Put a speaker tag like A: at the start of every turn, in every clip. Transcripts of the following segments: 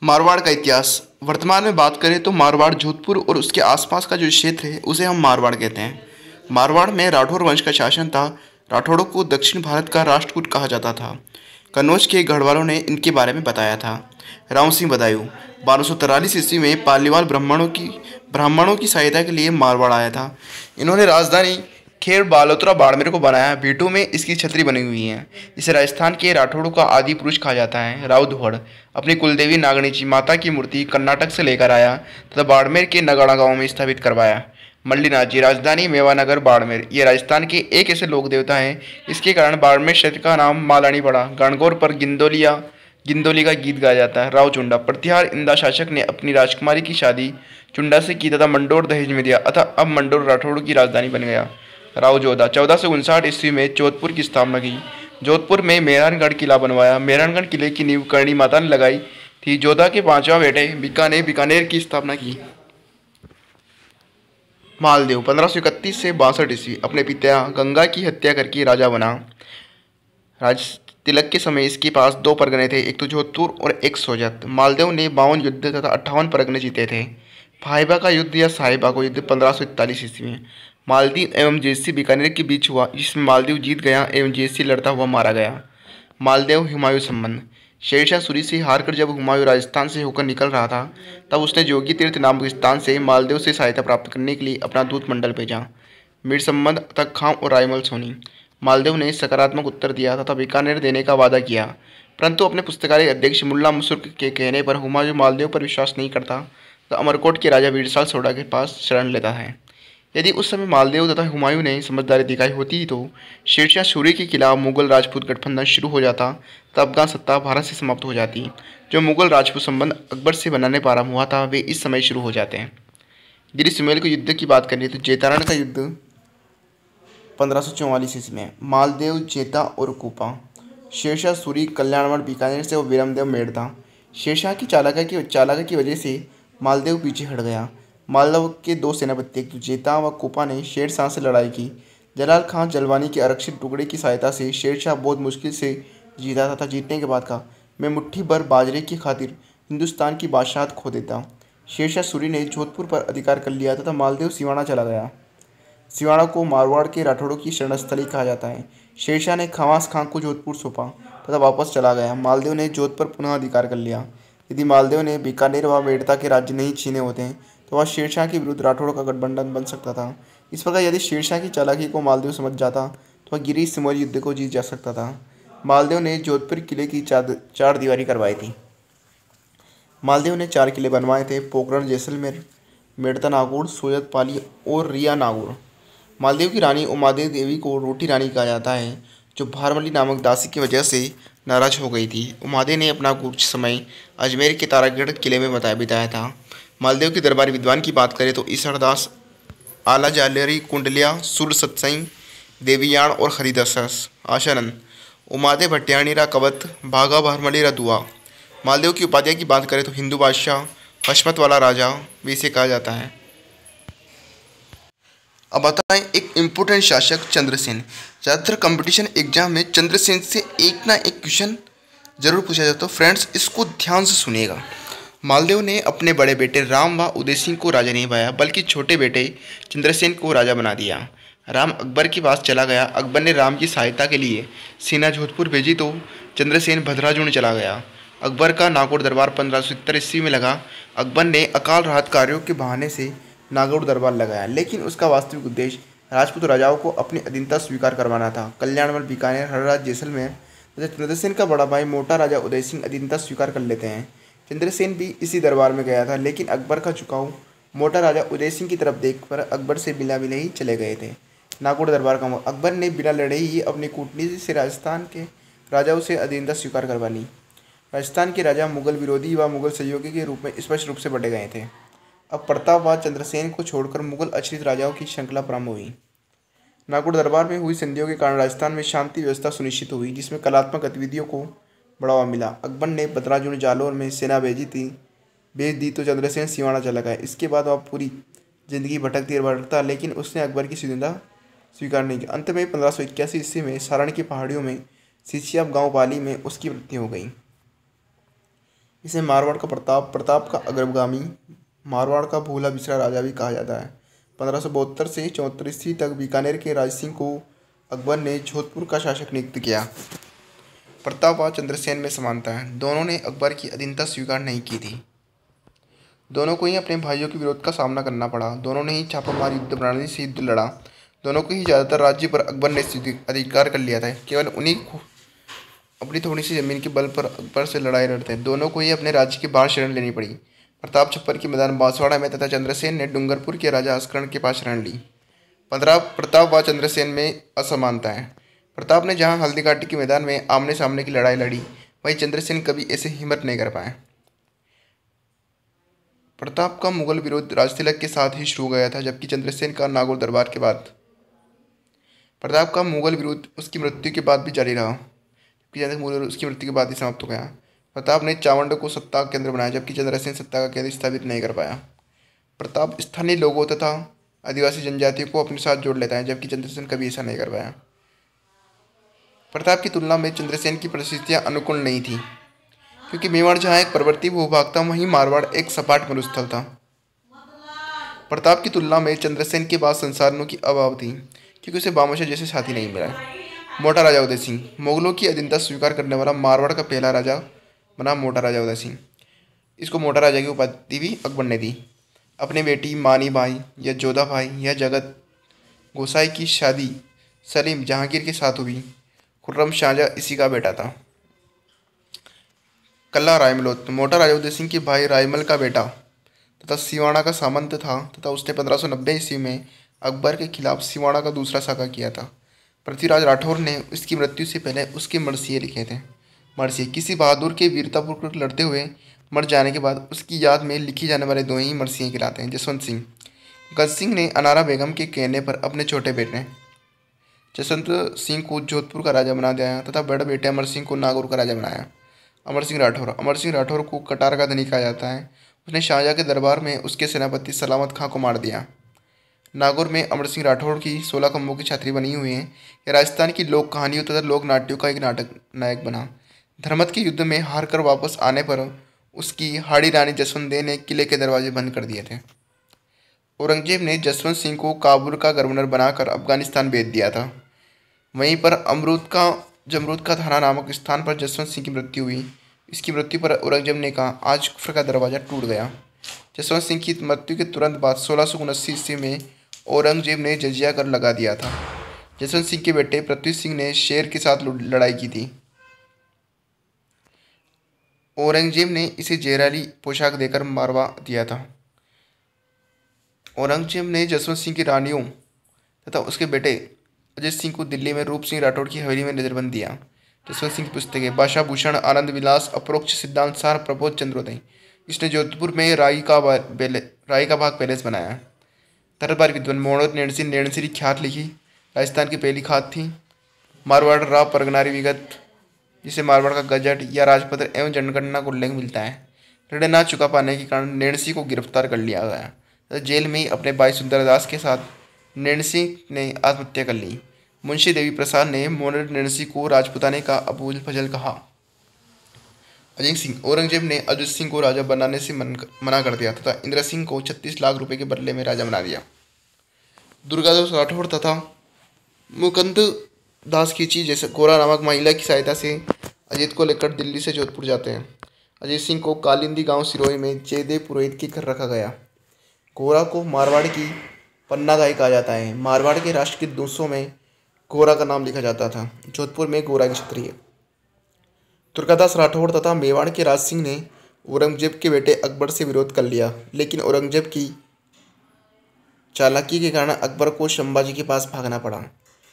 A: मारवाड़ का इतिहास। वर्तमान में बात करें तो मारवाड़ जोधपुर और उसके आसपास का जो क्षेत्र है उसे हम मारवाड़ कहते हैं। मारवाड़ में राठौर वंश का शासन था। राठौड़ों को दक्षिण भारत का राष्ट्रकूट कहा जाता था। कन्नौज के गढ़वालों ने इनके बारे में बताया था। राम सिंह बदायूं 1243 ईस्वी में पालीवाल ब्राह्मणों की सहायता के लिए मारवाड़ आया था। इन्होंने राजधानी खेड़ बालोतरा बाड़मेर को बनाया। भीटू में इसकी छतरी बनी हुई है। इसे राजस्थान के राठौड़ों का आदि पुरुष कहा जाता है। राउतहड़ अपनी कुलदेवी नागणीची माता की मूर्ति कर्नाटक से लेकर आया तथा बाड़मेर के नगाड़ा गांव में स्थापित करवाया। मल्लीनाथ जी राजधानी मेवानगर बाड़मेर, ये राजस्थान के एक ऐसे लोक देवता हैं इसके कारण बाड़मेर क्षेत्र का नाम मालानी पड़ा। गणगौर पर गिंदोली का गीत गाया जाता है। राव चुंडा प्रतिहार इंदा शासक ने अपनी राजकुमारी की शादी चुंडा से की तथा मंडोर दहेज में दिया अतः अब मंडोर राठौड़ की राजधानी बन गया। राव जोधा 1459 ईस्वी में जोधपुर की स्थापना की। जोधपुर में मेहरानगढ़ किला बनवाया। मेहरानगढ़ किले की नींव करणी माता ने लगाई थी। जोधा के पांचवा बेटे बीकानेर की स्थापना की। मालदेव 1531 से 62 ईस्वी अपने पिता गंगा की हत्या करके राजा बना। राज तिलक के समय इसके पास दो परगने थे, एक तो जोधपुर और एक सोजत। मालदेव ने 52 युद्ध तथा 58 परगने जीते थे। फाहिबा का युद्ध या साहिबा को युद्ध 1541 ईस्वी में मालदीव एवं जेसी बीकानेर के बीच हुआ, जिसमें मालदीव जीत गया एवं जेसी लड़ता हुआ मारा गया। मालदेव हुमायूं संबंध। शेरशाह सूरी से हारकर जब हुमायूं राजस्थान से होकर निकल रहा था तब उसने जोगी तीर्थ नामक स्थान से मालदेव से सहायता प्राप्त करने के लिए अपना दूत मंडल भेजा। मीर संबंध, तखाम और रायमल सोनी। मालदेव ने सकारात्मक उत्तर दिया तथा बीकानेर देने का वादा किया, परंतु अपने पुस्तकालय अध्यक्ष मुल्ला मुसुर्क के कहने पर हुमायूं मालदेव पर विश्वास नहीं करता तो अमरकोट के राजा वीरसाल सोडा के पास शरण लेता है। यदि उस समय मालदेव तथा हुमायूं ने समझदारी दिखाई होती तो शेरशाह सूरी के खिलाफ मुगल राजपूत गठबंधन शुरू हो जाता तब अफगान सत्ता भारत से समाप्त हो जाती। जो मुगल राजपूत संबंध अकबर से बनाने प्रारंभ हुआ था वे इस समय शुरू हो जाते हैं। गिरी सुमेल के युद्ध की बात करें तो जेतारण का युद्ध 1544 ईस्वी में मालदेव, जेता और कूपा। शेरशाह सूरी कल्याणमढ़ बीकानेर से और वीरमदेव मेड़ता। शेरशाह की चालाकी की वजह से मालदेव पीछे हट गया। मालदेव के दो सेनापति जेता व कूपा ने शेरशाह से लड़ाई की। जलाल खां जलवानी के आरक्षित टुकड़े की सहायता से शेरशाह बहुत मुश्किल से जीता तथा जीतने के बाद कहा, मैं मुट्ठी भर बाजरे की खातिर हिंदुस्तान की बादशाहत खो देता। शेरशाह सूरी ने जोधपुर पर अधिकार कर लिया तथा मालदेव सिवाना चला गया। सिवाना को मारवाड़ के राठौड़ों की शरणस्थली कहा जाता है। शेरशाह ने खवास खां को जोधपुर सौंपा तथा वापस चला गया। मालदेव ने जोध पर पुनः अधिकार कर लिया। यदि मालदेव ने बीकानेर व मेड़ता के राज्य नहीं छीने होते हैं तो वह शेरशाह के विरुद्ध राठौड़ों का गठबंधन बन सकता था। इस प्रकार यदि शेरशाह की चालाकी को मालदेव समझ जाता तो वह गिरी सिमोर युद्ध को जीत जा सकता था। मालदेव ने जोधपुर किले की चार दीवारी करवाई थी। मालदेव ने 4 किले बनवाए थे, पोखरण जैसलमेर, मेड़ता नागौर, सोजत पाली और रिया नागौर। मालदेव की रानी उमादेव देवी को रोटी रानी कहा जाता है, जो भारमली नामक दासी की वजह से नाराज हो गई थी। उमादेव ने अपना कुछ समय अजमेर के तारागढ़ किले में बिताया था। मालदेव के दरबारी विद्वान की बात करें तो ईसरदास, आला जालेरी, कुंडलिया, सुर सत्संग, देवीयाण और हरिदास आशानंद। उमादेव भट्टियाणी रा कवत, भागा भारमली रा दुआ। मालदेव की उपाध्याय की बात करें तो हिंदू बादशाह, हशमत वाला राजा भी इसे कहा जाता है। अब बताएं एक इम्पोर्टेंट शासक चंद्रसेन। ज़्यादातर कंपटीशन एग्जाम में चंद्रसेन से एक ना एक क्वेश्चन जरूर पूछा जाता है, फ्रेंड्स इसको ध्यान से सुनिएगा। मालदेव ने अपने बड़े बेटे राम व उदय सिंह को राजा नहीं बनाया बल्कि छोटे बेटे चंद्रसेन को राजा बना दिया। राम अकबर के पास चला गया। अकबर ने राम की सहायता के लिए सेना जोधपुर भेजी तो चंद्रसेन भद्राजुण चला गया। अकबर का नागौर दरबार 1570 ईस्वी में लगा। अकबर ने अकाल राहत कार्यों के बहाने से नागौर दरबार लगाया, लेकिन उसका वास्तविक उद्देश्य राजपूत राजाओं को अपनी अधीनता स्वीकार करवाना था। कल्याणमल, बीकानेर, हरराज, जैसलमेर तथा चंद्रसेन का बड़ा भाई मोटा राजा उदय सिंह अधीनता स्वीकार कर लेते हैं। चंद्रसेन भी इसी दरबार में गया था, लेकिन अकबर का झुकाव मोटा राजा उदय सिंह की तरफ देखकर अकबर से बिना मिले ही चले गए थे। नागौर दरबार का अकबर ने बिना लड़े ही अपनी कूटनीति से राजस्थान के राजाओं से अधीनता स्वीकार करवा ली। राजस्थान के राजा मुगल विरोधी व मुगल सहयोगी के रूप में स्पष्ट रूप से बटे गए थे। अब प्रताप व चंद्रसेन को छोड़कर मुगल आश्रित राजाओं की श्रृंखला प्रारंभ हुई। नागौर दरबार में हुई संधियों के कारण राजस्थान में शांति व्यवस्था सुनिश्चित हुई, जिसमें कलात्मक गतिविधियों को बढ़ावा मिला। अकबर ने बदराजुन जालौर में सेना भेज दी तो चंद्रसेन सिवाना चला गया। इसके बाद वह पूरी जिंदगी भटकता, लेकिन उसने अकबर की सुविधा स्वीकार नहीं की। अंत में 1581 ईस्वी में सारण की पहाड़ियों में सिसियाप गांव पाली में उसकी मृत्यु हो गई। इसे मारवाड़ का प्रताप, प्रताप का अग्रगामी, मारवाड़ का भूला बिसरा राजा भी कहा जाता है। 1572 से 74 ईस्वी तक बीकानेर के राज सिंह को अकबर ने जोधपुर का शासक नियुक्त किया। प्रताप व चंद्रसेन में समानता है। दोनों ने अकबर की अधीनता स्वीकार नहीं की थी। दोनों को ही अपने भाइयों के विरोध का सामना करना पड़ा। दोनों ने ही छापामार युद्ध प्रणाली से युद्ध लड़ा। दोनों को ही ज़्यादातर राज्य पर अकबर ने अधिकार कर लिया था। केवल उन्हीं को अपनी थोड़ी सी जमीन के बल पर अकबर से लड़ाई लड़ते हैं। दोनों को ही अपने राज्य के बाहर शरण लेनी पड़ी। प्रताप छप्पर के मैदान बांसवाड़ा में तथा चंद्रसेन ने डूंगरपुर के राजा अस्करण के पास शरण ली। प्रताप व चंद्रसेन में असमानता है। प्रताप ने जहां हल्दी घाटी के मैदान में आमने सामने की लड़ाई लड़ी, वहीं चंद्रसेन कभी ऐसे हिम्मत नहीं कर पाए। प्रताप का मुगल विरोध राजतिलक के साथ ही शुरू हो गया था, जबकि चंद्रसेन का नागौर दरबार के बाद। प्रताप का मुगल विरोध उसकी मृत्यु के बाद भी जारी रहा, जबकि मुगल उसकी मृत्यु के बाद ही समाप्त हो गया। प्रताप ने चावंड को सत्ता का केंद्र बनाया, जबकि चंद्रसेन सत्ता का केंद्र स्थापित नहीं कर पाया। प्रताप स्थानीय लोगों तथा आदिवासी जनजातियों को अपने साथ जोड़ लेता है, जबकि चंद्रसेन कभी ऐसा नहीं कर पाया। प्रताप की तुलना में चंद्रसेन की परिस्थितियां अनुकूल नहीं थी, क्योंकि मेवाड़ जहाँ एक पर्वतीय भूभाग था, वहीं मारवाड़ एक सपाट मरुस्थल था। प्रताप की तुलना में चंद्रसेन के पास संसाधनों की अभाव थी, क्योंकि उसे बादशाह जैसे साथी नहीं मिला। मोटा राजा उदय सिंह मुगलों की अधीनता स्वीकार करने वाला मारवाड़ का पहला राजा बना मोटा राजा उदय सिंह। इसको मोटा राजा की उपाधि भी अकबर ने दी। अपनी बेटी मानी भाई या जोधा भाई या जगत गोसाई की शादी सलीम जहांगीर के साथ हुई। खुर्रम शाहजहाँ इसी का बेटा था। कल्ला रायमलोत मोटा राजा उदय सिंह के भाई रायमल का बेटा तथा सिवाड़ा का सामंत था, तथा उसने 1590 ईस्वी में अकबर के खिलाफ सिवाड़ा का दूसरा साका किया था। पृथ्वीराज राठौर ने उसकी मृत्यु से पहले उसके मरसिए लिखे थे। मरसिए किसी बहादुर के वीरतापूर्वक लड़ते हुए मर जाने के बाद उसकी याद में लिखी जाने वाले दो ही मरसिए कहलाते हैं। जसवंत सिंह गज सिंह ने अनारा बेगम के कहने पर अपने छोटे बेटे जसवंत सिंह को जोधपुर का राजा बना दिया, तथा बड़े बेटे अमर सिंह को नागौर का राजा बनाया। अमर सिंह राठौर को कटार का धनी कहा जाता है। उसने शाहजहाँ के दरबार में उसके सेनापति सलामत खां को मार दिया। नागौर में अमर सिंह राठौर की 16 खंभों की छतरी बनी हुई है। यह राजस्थान की लोक कहानियों तथा लोक नाट्यों का एक नायक बना। धर्मत के युद्ध में हार कर वापस आने पर उसकी हाड़ी रानी जसवंत दे ने किले के दरवाजे बंद कर दिए थे। औरंगजेब ने जसवंत सिंह को काबुल का गवर्नर बनाकर अफगानिस्तान भेज दिया था। वहीं पर जमरूद का थाना नामक स्थान पर जसवंत सिंह की मृत्यु हुई। इसकी मृत्यु पर औरंगजेब ने कहा, आज कुफ्र का दरवाज़ा टूट गया। जसवंत सिंह की मृत्यु के तुरंत बाद 1679 ईस्वी में औरंगजेब ने जजिया कर लगा दिया था। जसवंत सिंह के बेटे पृथ्वी सिंह ने शेर के साथ लड़ाई की थी। औरंगजेब ने इसे जहरीली पोशाक देकर मारवा दिया था। औरंगजेब ने जसवंत सिंह की रानियों तथा उसके बेटे अजय सिंह को दिल्ली में रूप सिंह राठौड़ की हवेली में नजरबंद दिया। जसवंत सिंह की पुस्तकें बादशाह भूषण, आनंद विलास, अपरोक्ष सिद्धांत सार, प्रबोध चंद्रोदय। इसने जोधपुर में राई का बाग पैलेस बनाया। दरबार विद्वान मोहम्मद नेणसी ख्यात लिखी, राजस्थान की पहली खात थी। मारवाड़ राव परगनारी विगत, जिसे मारवाड़ का गजट या राजपत्र एवं जनगणना को उल्लेख मिलता है। ऋण ना चुका पाने के कारण नेणसी को गिरफ्तार कर लिया गया, तो जेल में ही अपने भाई सुंदरदास के साथ नेणसी ने आत्महत्या कर ली। मुंशी देवी प्रसाद ने मोहम्मद नेणसी को राजपुताने का अबूल फजल कहा। अजय सिंह औरंगजेब ने अजय सिंह को राजा बनाने से मना कर दिया तथा इंद्र सिंह को 36 लाख रुपए के बदले में राजा बना दिया। दुर्गादास राठौड़ तथा मुकुंद दास खींची जैसे गोरा नामक महिला की सहायता से अजीत को लेकर दिल्ली से जोधपुर जाते हैं। अजय सिंह को कालिंदी गांव सिरोही में जयदेव पुरोहित के घर रखा गया। गोरा को मारवाड़ की पन्नादाई कहा जाता है। मारवाड़ के राष्ट्रगीत दूसरों में गोरा का नाम लिखा जाता था। जोधपुर में गोरा की क्षत्रिय दुर्गादास राठौड़ तथा मेवाड़ के राज सिंह ने औरंगजेब के बेटे अकबर से विरोध कर लिया, लेकिन औरंगजेब की चालाकी के कारण अकबर को संभाजी के पास भागना पड़ा।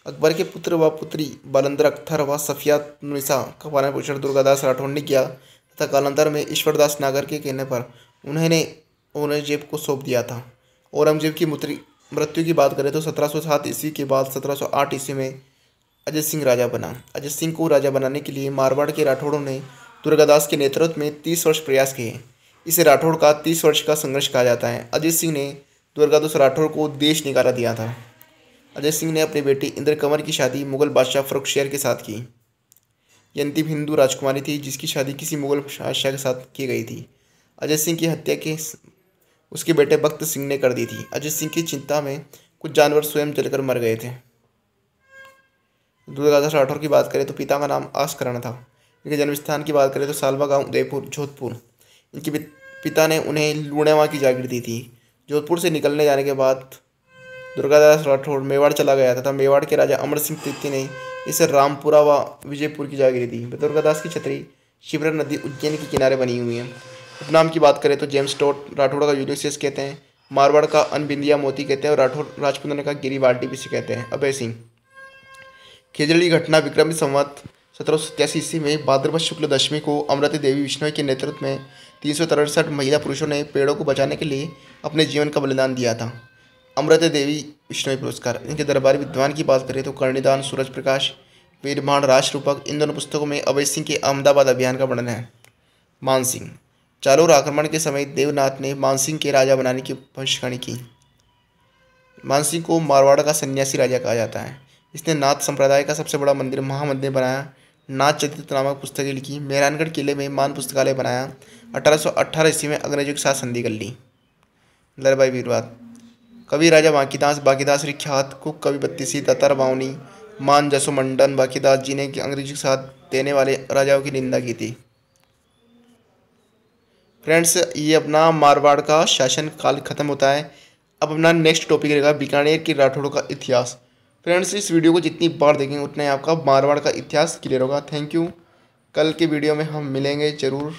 A: अकबर के पुत्र व पुत्री बलंदर अख्तर व सफियात निसा का पालन पोषण दुर्गादास राठौड़ ने किया तथा कालांतर में ईश्वरदास नागर के कहने पर उन्होंने औरंगजेब को सौंप दिया था। औरंगजेब की मृत्यु की बात करें तो 1707 ईस्वी के बाद 1708 ईस्वी में अजय सिंह राजा बना। अजय सिंह को राजा बनाने के लिए मारवाड़ के राठौड़ों ने दुर्गादास के नेतृत्व में 30 वर्ष प्रयास किए। इसे राठौड़ का 30 वर्ष का संघर्ष कहा जाता है। अजय सिंह ने दुर्गादास राठौड़ को देश निकाला दिया था। अजय सिंह ने अपनी बेटी इंद्र कंवर की शादी मुगल बादशाह फर्रुखसियार के साथ की। ये अंतिम हिंदू राजकुमारी थी जिसकी शादी किसी मुगल बादशाह के साथ की गई थी। अजय सिंह की हत्या के उसके बेटे भक्त सिंह ने कर दी थी। अजय सिंह की चिंता में कुछ जानवर स्वयं जलकर मर गए थे। दुर्गादास राठौर की बात करें तो पिता का नाम आस्करण था। इनके जन्म स्थान की बात करें तो सालवा गांव, उदयपुर, जोधपुर। इनके पिता ने उन्हें लूणेवा की जागीर दी थी। जोधपुर से निकलने जाने के बाद दुर्गादास राठौर मेवाड़ चला गया तथा मेवाड़ के राजा अमर सिंह तृतीय ने इसे रामपुरा व विजयपुर की जागीर दी। दुर्गादास की छतरी शिप्रा नदी उज्जैन के किनारे बनी हुई है। उपनाम की बात करें तो जेम्स टॉड, राठौड़ का यूलियस कहते हैं, मारवाड़ का अनबिंदिया मोती कहते हैं और राठौर राजपुताना का गिरिवाल्डी भी कहते हैं। अभय सिंह। खेजड़ी घटना विक्रमी संवत 1787 ईस्वी में भाद्रपद शुक्ल दशमी को अमृति देवी विश्नोई के नेतृत्व में 363 महिला पुरुषों ने पेड़ों को बचाने के लिए अपने जीवन का बलिदान दिया था। अमृति देवी विश्नोई पुरस्कार। इनके दरबारी विद्वान की बात करें तो कर्णिदान, सूरज प्रकाश, वीरबाण, राष्ट्ररूपक, इन दोनों पुस्तकों में अभय सिंह के अहमदाबाद अभियान का वर्णन है। मानसिंह। चालुर आक्रमण के समय देवनाथ ने मानसिंह के राजा बनाने की भविष्यवाणी की। मानसिंह को मारवाड़ का सन्यासी राजा कहा जाता है। इसने नाथ संप्रदाय का सबसे बड़ा मंदिर महामंदिर बनाया। नाथ चरित्र नामक पुस्तकें लिखी। मेहरानगढ़ किले में मान पुस्तकालय बनाया। 1818 ईस्वी में अंग्रेजों के साथ संधि कर ली। दरबारी वीरवाद। कवि राजा बांकीदास विख्यात को कवि बत्तीसी, दातार बावनी, मान जसोमंडन बांकीदास जी ने अंग्रेजों के साथ देने वाले राजाओं की निंदा की थी। फ्रेंड्स, ये अपना मारवाड़ का शासन काल खत्म होता है। अब अपना नेक्स्ट टॉपिक रहेगा बीकानेर के राठौड़ों का इतिहास। फ्रेंड्स, इस वीडियो को जितनी बार देखेंगे उतना ही आपका मारवाड़ का इतिहास क्लियर होगा। Thank you. कल के वीडियो में हम मिलेंगे ज़रूर।